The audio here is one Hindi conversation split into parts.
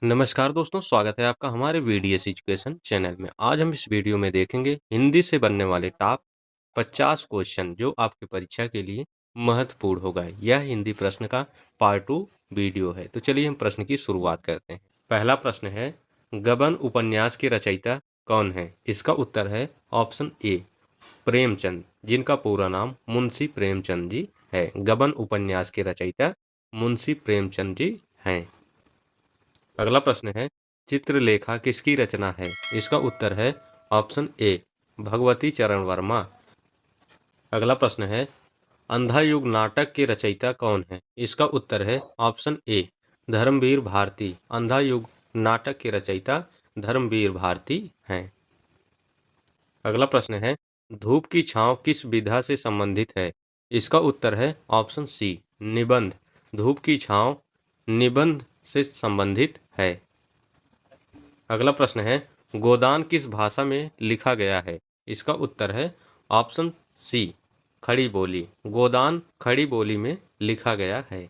नमस्कार दोस्तों, स्वागत है आपका हमारे वीडीएस एजुकेशन चैनल में। आज हम इस वीडियो में देखेंगे हिंदी से बनने वाले टॉप 50 क्वेश्चन जो आपकी परीक्षा के लिए महत्वपूर्ण होगा। यह हिंदी प्रश्न का पार्ट 2 वीडियो है। तो चलिए हम प्रश्न की शुरुआत करते हैं। पहला प्रश्न है, गबन उपन्यास के रचयिता कौन है? इसका उत्तर है ऑप्शन ए प्रेमचंद, जिनका पूरा नाम मुंशी प्रेमचंद जी है। गबन उपन्यास के रचयिता मुंशी प्रेमचंद जी हैं। अगला प्रश्न है, चित्रलेखा किसकी रचना है? इसका उत्तर है ऑप्शन ए भगवती चरण वर्मा। अगला प्रश्न है, अंधा युग नाटक के रचयिता कौन है? इसका उत्तर है ऑप्शन ए धर्मवीर भारती। अंधा युग नाटक के रचयिता धर्मवीर भारती हैं। अगला प्रश्न है, धूप की छांव किस विधा से संबंधित है? इसका उत्तर है ऑप्शन सी निबंध। धूप की छांव निबंध से संबंधित है। अगला प्रश्न है, गोदान किस भाषा में लिखा गया है? इसका उत्तर है ऑप्शन सी खड़ी बोली। गोदान खड़ी बोली में लिखा गया है।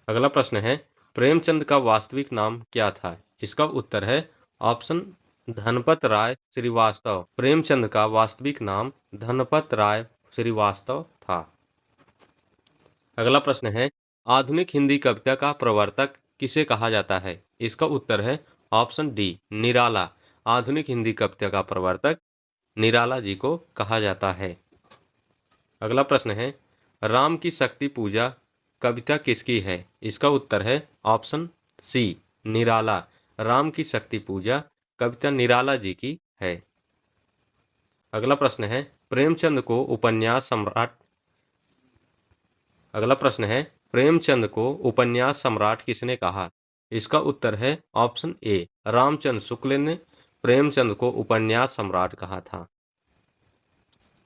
अगला प्रश्न है, प्रेमचंद का वास्तविक नाम क्या था? इसका उत्तर है ऑप्शन धनपत राय श्रीवास्तव। प्रेमचंद का वास्तविक नाम धनपत राय श्रीवास्तव था। अगला प्रश्न है, आधुनिक हिंदी कविता का प्रवर्तक किसे कहा जाता है? इसका उत्तर है ऑप्शन डी निराला। आधुनिक हिंदी कविता का प्रवर्तक निराला जी को कहा जाता है। अगला प्रश्न है, राम की शक्ति पूजा कविता किसकी है? इसका उत्तर है ऑप्शन सी निराला। राम की शक्ति पूजा कविता निराला जी की है। अगला प्रश्न है, प्रेमचंद को उपन्यास सम्राट अगला प्रश्न है, प्रेमचंद को उपन्यास सम्राट किसने कहा? इसका उत्तर है ऑप्शन ए रामचंद्र शुक्ल ने प्रेमचंद को उपन्यास सम्राट कहा था।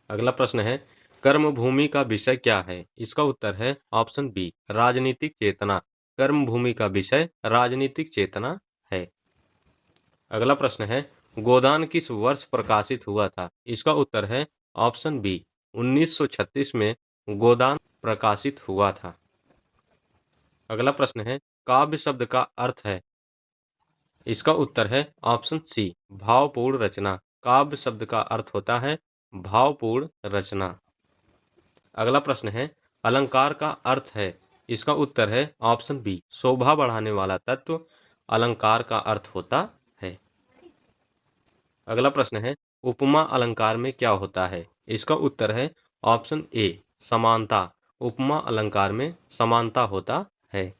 अगला प्रश्न है, कर्मभूमि का विषय क्या है? इसका उत्तर है ऑप्शन बी राजनीतिक चेतना। कर्मभूमि का विषय राजनीतिक चेतना है। अगला प्रश्न है, गोदान किस वर्ष प्रकाशित हुआ था? इसका उत्तर है ऑप्शन बी 1936 में गोदान प्रकाशित हुआ था। अगला प्रश्न है, काव्य शब्द का अर्थ है? इसका उत्तर है ऑप्शन सी भावपूर्ण रचना। काव्य शब्द का अर्थ होता है भावपूर्ण रचना। अगला प्रश्न है, अलंकार का अर्थ है? इसका उत्तर है ऑप्शन बी शोभा बढ़ाने वाला तत्व अलंकार का अर्थ होता है। अगला प्रश्न है, उपमा अलंकार में क्या होता है? इसका उत्तर है ऑप्शन ए समानता। उपमा अलंकार में समानता होता है।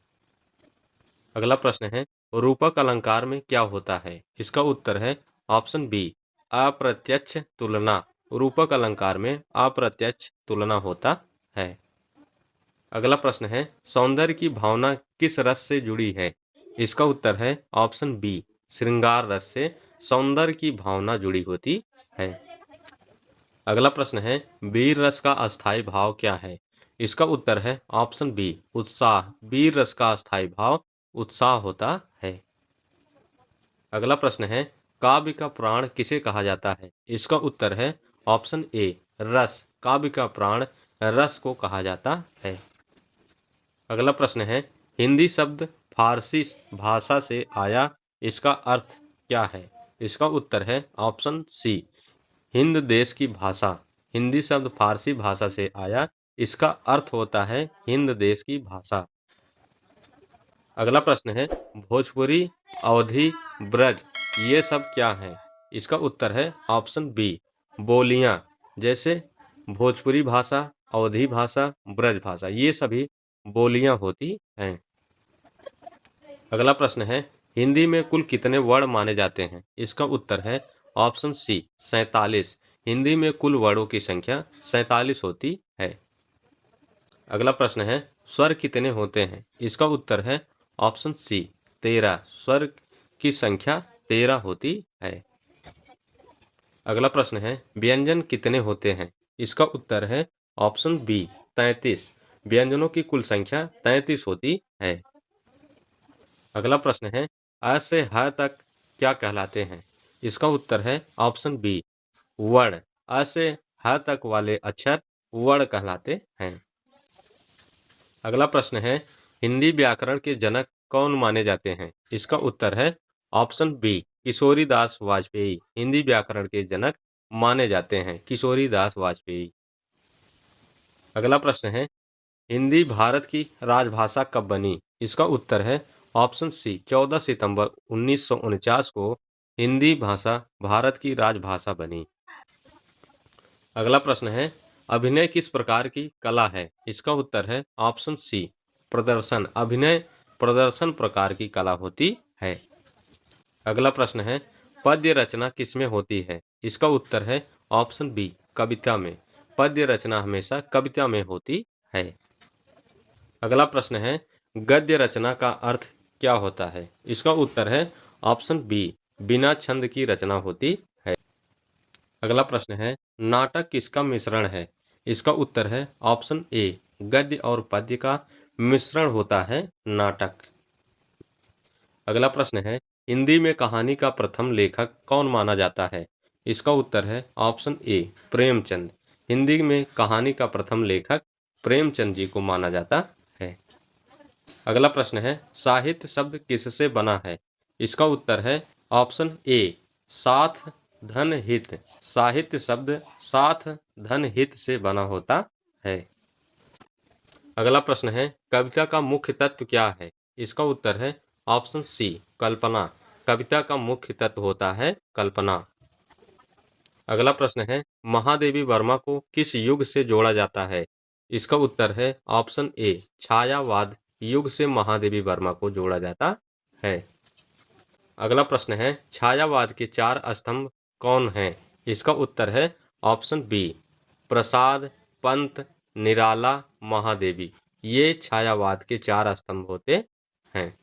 अगला प्रश्न है, रूपक अलंकार में क्या होता है? इसका उत्तर है ऑप्शन बी अप्रत्यक्ष तुलना। रूपक अलंकार में अप्रत्यक्ष तुलना होता है। अगला प्रश्न है, सौंदर्य की भावना किस रस से जुड़ी है? इसका उत्तर है ऑप्शन बी श्रृंगार रस से सौंदर्य की भावना जुड़ी होती है। अगला प्रश्न है, वीर रस का अस्थायी भाव क्या है? इसका उत्तर है ऑप्शन बी उत्साह। वीर रस का अस्थायी भाव उत्साह होता है। अगला प्रश्न है, काव्य का प्राण किसे कहा जाता है? इसका उत्तर है ऑप्शन ए रस। काव्य का प्राण रस को कहा जाता है। अगला प्रश्न है, हिंदी शब्द फारसी भाषा से आया, इसका अर्थ क्या है? इसका उत्तर है ऑप्शन सी हिंद देश की भाषा। हिंदी शब्द फारसी भाषा से आया, इसका अर्थ होता है हिंद देश की भाषा। अगला प्रश्न है, भोजपुरी अवधी ब्रज ये सब क्या है? इसका उत्तर है ऑप्शन बी बोलियां। जैसे भोजपुरी भाषा, अवधी भाषा, ब्रज भाषा ये सभी बोलियां होती हैं। अगला प्रश्न है, हिंदी में कुल कितने वर्ण माने जाते हैं? इसका उत्तर है ऑप्शन सी 47। हिंदी में कुल वर्णों की संख्या 47 होती है। अगला प्रश्न है, स्वर कितने होते हैं? इसका उत्तर है ऑप्शन सी 13। स्वर की संख्या 13 होती है। अगला प्रश्न है, व्यंजन कितने होते हैं? इसका उत्तर है ऑप्शन बी 33। व्यंजनों की कुल संख्या 33 होती है। अगला प्रश्न है, अ से ह तक क्या कहलाते हैं? इसका उत्तर है ऑप्शन बी वर्ण। अ से ह तक वाले अक्षर वर्ण कहलाते हैं। अगला प्रश्न है, हिंदी व्याकरण के जनक कौन माने जाते हैं? इसका उत्तर है ऑप्शन बी किशोरीदास वाजपेयी हिंदी व्याकरण के जनक माने जाते हैं, किशोरीदास वाजपेयी। अगला प्रश्न है, हिंदी भारत की राजभाषा कब बनी? इसका उत्तर है ऑप्शन सी 14 सितंबर 1949 को हिंदी भाषा भारत की राजभाषा बनी। अगला प्रश्न है, अभिनय किस प्रकार की कला है? इसका उत्तर है ऑप्शन सी प्रदर्शन। अभिनय प्रदर्शन प्रकार की कला होती है। अगला प्रश्न है, पद्य रचना किसमें होती है? इसका उत्तर है ऑप्शन बी कविता में। पद्य रचना हमेशा कविता में होती है। अगला प्रश्न है, गद्य रचना का अर्थ क्या होता है? इसका उत्तर है ऑप्शन बी बिना छंद की रचना होती है। अगला प्रश्न है, नाटक किसका मिश्रण है? इसका उत्तर है ऑप्शन ए गद्य और पद्य का मिश्रण होता है नाटक। अगला प्रश्न है, हिंदी में कहानी का प्रथम लेखक कौन माना जाता है? इसका उत्तर है ऑप्शन ए प्रेमचंद। हिंदी में कहानी का प्रथम लेखक प्रेमचंद जी को माना जाता है। अगला प्रश्न है, साहित्य शब्द किससे बना है? इसका उत्तर है ऑप्शन ए साथ धन हित। साहित्य शब्द साथ धन हित से बना होता है। अगला प्रश्न है, कविता का मुख्य तत्व क्या है? इसका उत्तर है ऑप्शन सी कल्पना। कविता का मुख्य तत्व होता है कल्पना। अगला प्रश्न है, महादेवी वर्मा को किस युग से जोड़ा जाता है? इसका उत्तर है ऑप्शन ए छायावाद युग से महादेवी वर्मा को जोड़ा जाता है। अगला प्रश्न है, छायावाद के 4 स्तंभ कौन हैं? इसका उत्तर है ऑप्शन बी प्रसाद, पंत, निराला, महादेवी। ये छायावाद के 4 स्तंभ होते हैं।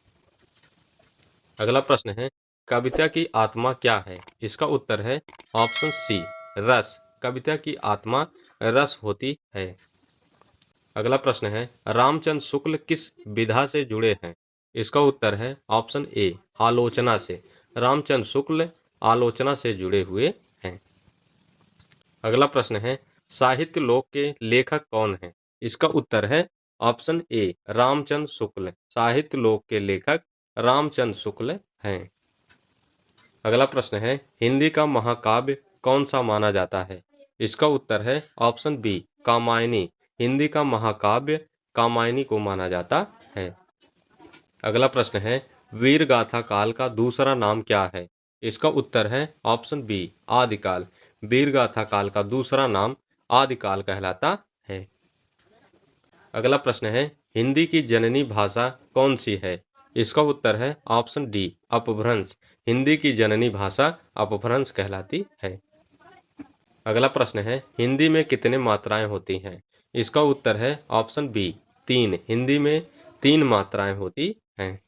अगला प्रश्न है, कविता की आत्मा क्या है? इसका उत्तर है ऑप्शन सी रस। कविता की आत्मा रस होती है। अगला प्रश्न है, रामचंद्र शुक्ल किस विधा से जुड़े हैं? इसका उत्तर है ऑप्शन ए आलोचना से। रामचंद्र शुक्ल आलोचना से जुड़े हुए हैं। अगला प्रश्न है, साहित्य लोक के लेखक कौन हैं? इसका उत्तर है ऑप्शन ए रामचंद्र शुक्ल। साहित्य लोक के लेखक रामचंद्र शुक्ल हैं। अगला प्रश्न है, हिंदी का महाकाव्य कौन सा माना जाता है? इसका उत्तर है ऑप्शन बी कामायनी। हिंदी का महाकाव्य कामायनी को माना जाता है। अगला प्रश्न है, वीर गाथा काल का दूसरा नाम क्या है? इसका उत्तर है ऑप्शन बी आदिकाल। वीर गाथा काल का दूसरा नाम आदिकाल कहलाता है। अगला प्रश्न है, हिंदी की जननी भाषा कौन सी है? इसका उत्तर है ऑप्शन डी अपभ्रंश। हिंदी की जननी भाषा अपभ्रंश कहलाती है। अगला प्रश्न है, हिंदी में कितने मात्राएं होती हैं? इसका उत्तर है ऑप्शन बी 3। हिंदी में 3 मात्राएं होती हैं।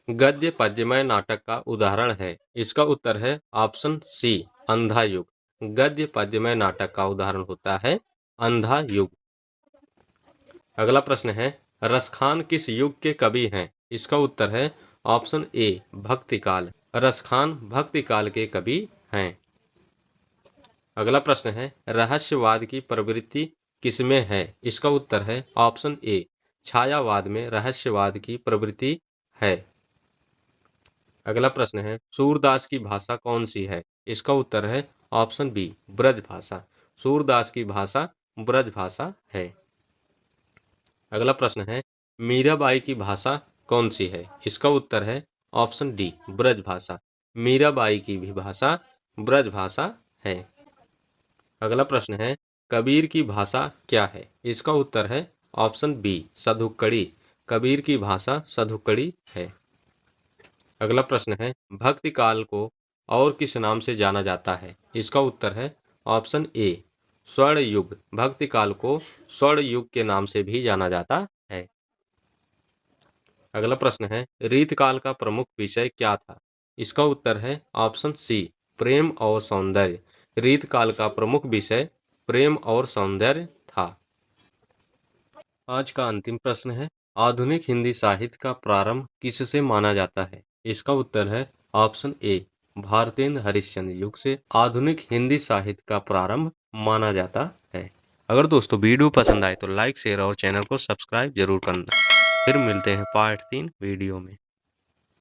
गद्य पद्यमय नाटक का उदाहरण है? इसका उत्तर है ऑप्शन सी अंधा युग। गद्य पद्यमय नाटक का उदाहरण होता है अंधा युग। अगला प्रश्न है, रसखान किस युग के कवि हैं? इसका उत्तर है ऑप्शन ए भक्तिकाल। रसखान भक्तिकाल के कवि हैं। अगला प्रश्न है, रहस्यवाद की प्रवृत्ति किसमें है? इसका उत्तर है ऑप्शन ए छायावाद में रहस्यवाद की प्रवृत्ति है। अगला प्रश्न है, सूरदास की भाषा कौन सी है? इसका उत्तर है ऑप्शन बी ब्रज भाषा। सूरदास की भाषा ब्रज भाषा है। अगला प्रश्न है, मीराबाई की भाषा कौन सी है? इसका उत्तर है ऑप्शन डी ब्रज भाषा। मीराबाई की भी भाषा ब्रज भाषा है। अगला प्रश्न है, कबीर की भाषा क्या है? इसका उत्तर है ऑप्शन बी सधुक्कड़ी। कबीर की भाषा सधुक्कड़ी है। अगला प्रश्न है, भक्ति काल को और किस नाम से जाना जाता है? इसका उत्तर है ऑप्शन ए स्वर्ण युग। भक्ति काल को स्वर्ण युग के नाम से भी जाना जाता है। अगला प्रश्न है, रीतकाल का प्रमुख विषय क्या था? इसका उत्तर है ऑप्शन सी प्रेम और सौंदर्य। रीतकाल का प्रमुख विषय प्रेम और सौंदर्य था। आज का अंतिम प्रश्न है, आधुनिक हिंदी साहित्य का प्रारंभ किससे माना जाता है? इसका उत्तर है ऑप्शन ए भारतेंद्र हरिश्चंद्र युग से आधुनिक हिंदी साहित्य का प्रारंभ माना जाता है। अगर दोस्तों वीडियो पसंद आए तो लाइक शेयर और चैनल को सब्सक्राइब जरूर करना। फिर मिलते हैं पार्ट 3 वीडियो में।